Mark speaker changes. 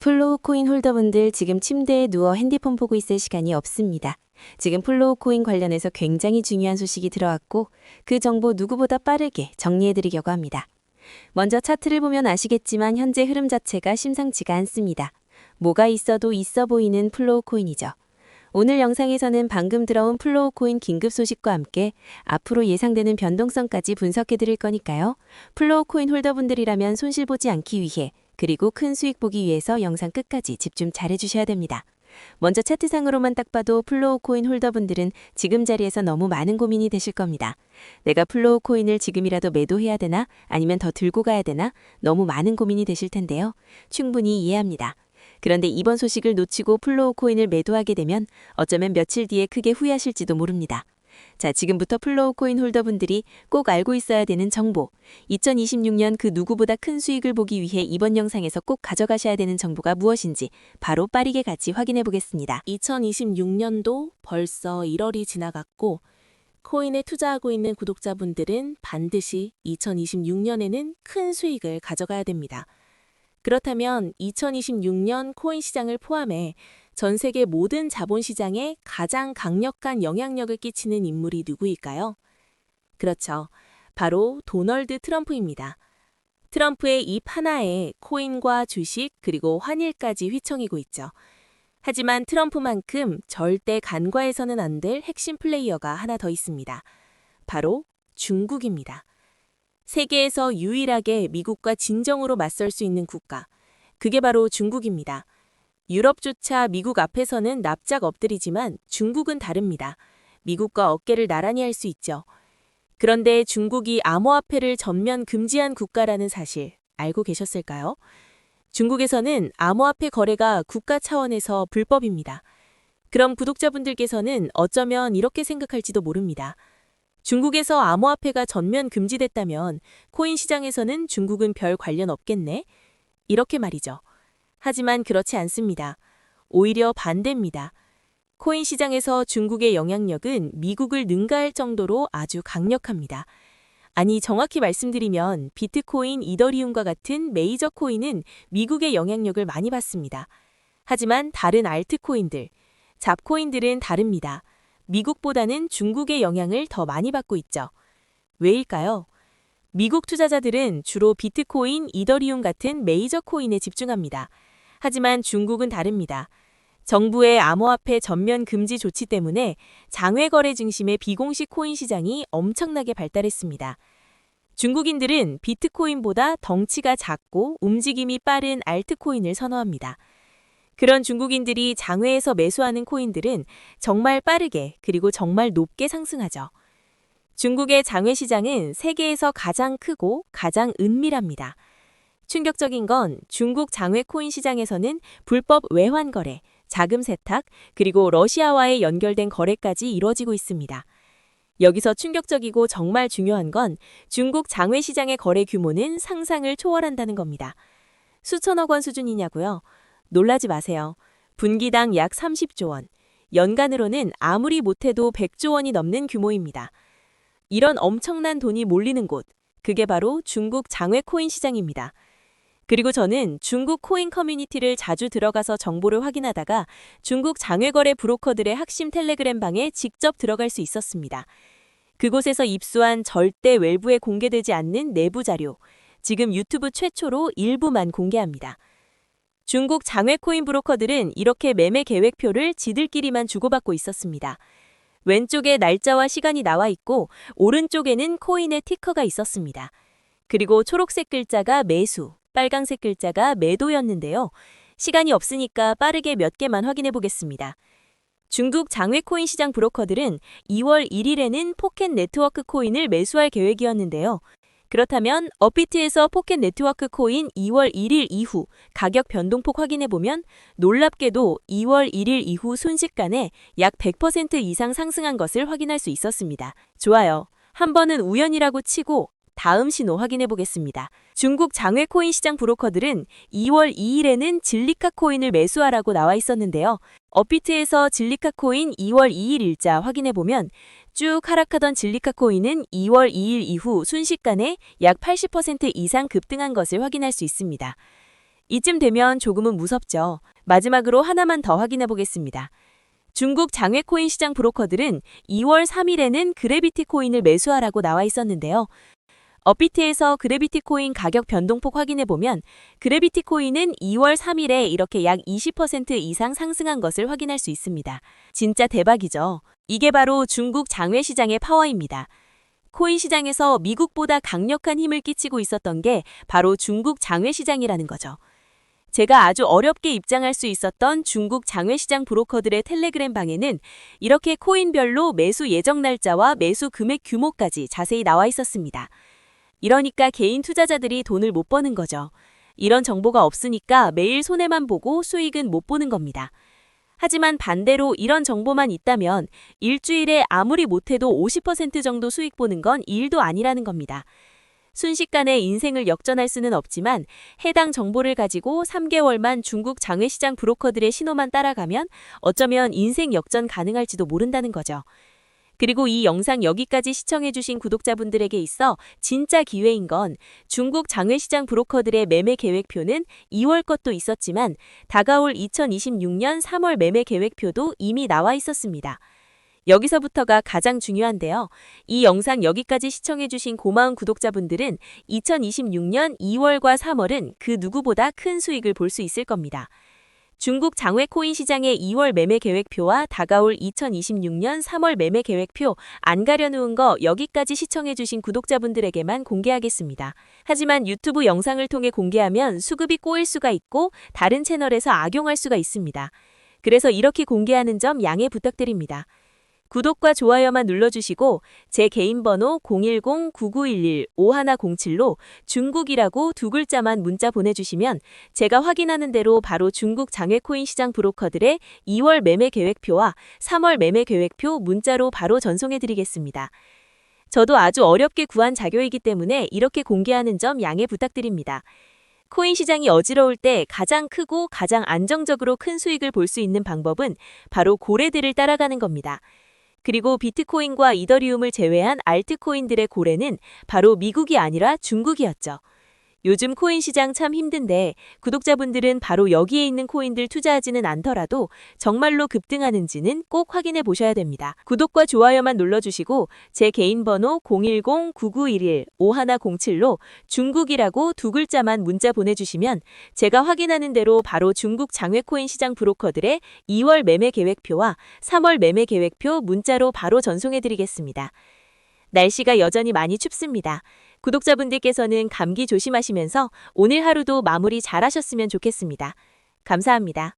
Speaker 1: 플로우 코인 홀더분들 지금 침대에 누워 핸드폰 보고 있을 시간이 없습니다. 지금 플로우 코인 관련해서 굉장히 중요한 소식이 들어왔고 그 정보 누구보다 빠르게 정리해드리려고 합니다. 먼저 차트를 보면 아시겠지만 현재 흐름 자체가 심상치가 않습니다. 뭐가 있어도 있어 보이는 플로우 코인이죠. 오늘 영상에서는 방금 들어온 플로우 코인 긴급 소식과 함께 앞으로 예상되는 변동성까지 분석해 드릴 거니까요. 플로우 코인 홀더분들이라면 손실 보지 않기 위해 그리고 큰 수익 보기 위해서 영상 끝까지 집중 잘 해주셔야 됩니다. 먼저 차트상으로만 딱 봐도 플로우 코인 홀더분들은 지금 자리에서 너무 많은 고민이 되실 겁니다. 내가 플로우 코인을 지금이라도 매도해야 되나 아니면 더 들고 가야 되나 너무 많은 고민이 되실 텐데요. 충분히 이해합니다. 그런데 이번 소식을 놓치고 플로우 코인을 매도하게 되면 어쩌면 며칠 뒤에 크게 후회하실지도 모릅니다. 자, 지금부터 플로우 코인 홀더분들이 꼭 알고 있어야 되는 정보, 2026년 그 누구보다 큰 수익을 보기 위해 이번 영상에서 꼭 가져가셔야 되는 정보가 무엇인지 바로 빠르게 같이 확인해 보겠습니다.
Speaker 2: 2026년도 벌써 1월이 지나갔고 코인에 투자하고 있는 구독자분들은 반드시 2026년에는 큰 수익을 가져가야 됩니다. 그렇다면 2026년 코인 시장을 포함해 전 세계 모든 자본시장에 가장 강력한 영향력을 끼치는 인물이 누구일까요? 그렇죠. 바로 도널드 트럼프입니다. 트럼프의 입 하나에 코인과 주식 그리고 환율까지 휘청이고 있죠. 하지만 트럼프만큼 절대 간과해서는 안 될 핵심 플레이어가 하나 더 있습니다. 바로 중국입니다. 세계에서 유일하게 미국과 진정으로 맞설 수 있는 국가, 그게 바로 중국입니다. 유럽조차 미국 앞에서는 납작 엎드리지만 중국은 다릅니다. 미국과 어깨를 나란히 할 수 있죠. 그런데 중국이 암호화폐를 전면 금지한 국가라는 사실 알고 계셨을까요? 중국에서는 암호화폐 거래가 국가 차원에서 불법입니다. 그럼 구독자분들께서는 어쩌면 이렇게 생각할지도 모릅니다. 중국에서 암호화폐가 전면 금지됐다면 코인 시장에서는 중국은 별 관련 없겠네? 이렇게 말이죠. 하지만 그렇지 않습니다. 오히려 반대입니다. 코인 시장에서 중국의 영향력은 미국을 능가할 정도로 아주 강력합니다. 아니, 정확히 말씀드리면 비트코인, 이더리움과 같은 메이저 코인은 미국의 영향력을 많이 받습니다. 하지만 다른 알트코인들, 잡코인들은 다릅니다. 미국보다는 중국의 영향을 더 많이 받고 있죠. 왜일까요? 미국 투자자들은 주로 비트코인, 이더리움 같은 메이저 코인에 집중합니다. 하지만 중국은 다릅니다. 정부의 암호화폐 전면 금지 조치 때문에 장외 거래 중심의 비공식 코인 시장이 엄청나게 발달했습니다. 중국인들은 비트코인보다 덩치가 작고 움직임이 빠른 알트코인을 선호합니다. 그런 중국인들이 장외에서 매수하는 코인들은 정말 빠르게 그리고 정말 높게 상승하죠. 중국의 장외 시장은 세계에서 가장 크고 가장 은밀합니다. 충격적인 건 중국 장외 코인 시장에서는 불법 외환 거래, 자금 세탁, 그리고 러시아와의 연결된 거래까지 이루어지고 있습니다. 여기서 충격적이고 정말 중요한 건 중국 장외 시장의 거래 규모는 상상을 초월한다는 겁니다. 수천억 원 수준이냐고요? 놀라지 마세요. 분기당 약 30조 원, 연간으로는 아무리 못해도 100조 원이 넘는 규모입니다. 이런 엄청난 돈이 몰리는 곳, 그게 바로 중국 장외 코인 시장입니다. 그리고 저는 중국 코인 커뮤니티를 자주 들어가서 정보를 확인하다가 중국 장외거래 브로커들의 핵심 텔레그램 방에 직접 들어갈 수 있었습니다. 그곳에서 입수한 절대 외부에 공개되지 않는 내부 자료, 지금 유튜브 최초로 일부만 공개합니다. 중국 장외 코인 브로커들은 이렇게 매매 계획표를 지들끼리만 주고받고 있었습니다. 왼쪽에 날짜와 시간이 나와 있고 오른쪽에는 코인의 티커가 있었습니다. 그리고 초록색 글자가 매수, 빨강색 글자가 매도였는데요. 시간이 없으니까 빠르게 몇 개만 확인해 보겠습니다. 중국 장외 코인 시장 브로커들은 2월 1일에는 포켓 네트워크 코인을 매수할 계획이었는데요. 그렇다면 업비트에서 포켓 네트워크 코인 2월 1일 이후 가격 변동폭 확인해 보면 놀랍게도 2월 1일 이후 순식간에 약 100% 이상 상승한 것을 확인할 수 있었습니다. 좋아요. 한 번은 우연이라고 치고 다음 신호 확인해 보겠습니다. 중국 장외 코인 시장 브로커들은 2월 2일에는 진리카 코인을 매수하라고 나와 있었는데요. 업비트에서 진리카 코인 2월 2일 일자 확인해 보면 쭉 하락하던 진리카 코인은 2월 2일 이후 순식간에 약 80% 이상 급등한 것을 확인할 수 있습니다.
Speaker 1: 이쯤 되면 조금은 무섭죠. 마지막으로 하나만 더 확인해 보겠습니다. 중국 장외 코인 시장 브로커들은 2월 3일에는 그래비티 코인을 매수하라고 나와 있었는데요. 업비트에서 그래비티 코인 가격 변동폭 확인해 보면 그래비티 코인은 2월 3일에 이렇게 약 20% 이상 상승한 것을 확인할 수 있습니다. 진짜 대박이죠. 이게 바로 중국 장외 시장의 파워입니다. 코인 시장에서 미국보다 강력한 힘을 끼치고 있었던 게 바로 중국 장외 시장이라는 거죠. 제가 아주 어렵게 입장할 수 있었던 중국 장외시장 브로커들의 텔레그램 방에는 이렇게 코인별로 매수 예정 날짜와 매수 금액 규모까지 자세히 나와 있었습니다. 이러니까 개인 투자자들이 돈을 못 버는 거죠. 이런 정보가 없으니까 매일 손해만 보고 수익은 못 보는 겁니다. 하지만 반대로 이런 정보만 있다면 일주일에 아무리 못해도 50% 정도 수익 보는 건 일도 아니라는 겁니다. 순식간에 인생을 역전할 수는 없지만 해당 정보를 가지고 3개월만 중국 장외시장 브로커들의 신호만 따라가면 어쩌면 인생 역전 가능할지도 모른다는 거죠. 그리고 이 영상 여기까지 시청해주신 구독자분들에게 있어 진짜 기회인 건 중국 장외시장 브로커들의 매매 계획표는 2월 것도 있었지만 다가올 2026년 3월 매매 계획표도 이미 나와 있었습니다. 여기서부터가 가장 중요한데요. 이 영상 여기까지 시청해주신 고마운 구독자분들은 2026년 2월과 3월은 그 누구보다 큰 수익을 볼 수 있을 겁니다. 중국 장외 코인 시장의 2월 매매 계획표와 다가올 2026년 3월 매매 계획표 안 가려놓은 거 여기까지 시청해주신 구독자분들에게만 공개하겠습니다. 하지만 유튜브 영상을 통해 공개하면 수급이 꼬일 수가 있고 다른 채널에서 악용할 수가 있습니다. 그래서 이렇게 공개하는 점 양해 부탁드립니다. 구독과 좋아요만 눌러주시고 제 개인 번호 010-9911-5107로 중국이라고 두 글자만 문자 보내주시면 제가 확인하는 대로 바로 중국 장외코인 시장 브로커들의 2월 매매 계획표와 3월 매매 계획표 문자로 바로 전송해드리겠습니다. 저도 아주 어렵게 구한 자료이기 때문에 이렇게 공개하는 점 양해 부탁드립니다. 코인 시장이 어지러울 때 가장 크고 가장 안정적으로 큰 수익을 볼 수 있는 방법은 바로 고래들을 따라가는 겁니다. 그리고 비트코인과 이더리움을 제외한 알트코인들의 고래는 바로 미국이 아니라 중국이었죠. 요즘 코인 시장 참 힘든데 구독자분들은 바로 여기에 있는 코인들 투자하지는 않더라도 정말로 급등하는지는 꼭 확인해 보셔야 됩니다. 구독과 좋아요만 눌러주시고 제 개인 번호 010-9911-5107로 중국이라고 두 글자만 문자 보내주시면 제가 확인하는 대로 바로 중국 장외코인 시장 브로커들의 2월 매매 계획표와 3월 매매 계획표 문자로 바로 전송해드리겠습니다. 날씨가 여전히 많이 춥습니다. 구독자분들께서는 감기 조심하시면서 오늘 하루도 마무리 잘 하셨으면 좋겠습니다. 감사합니다.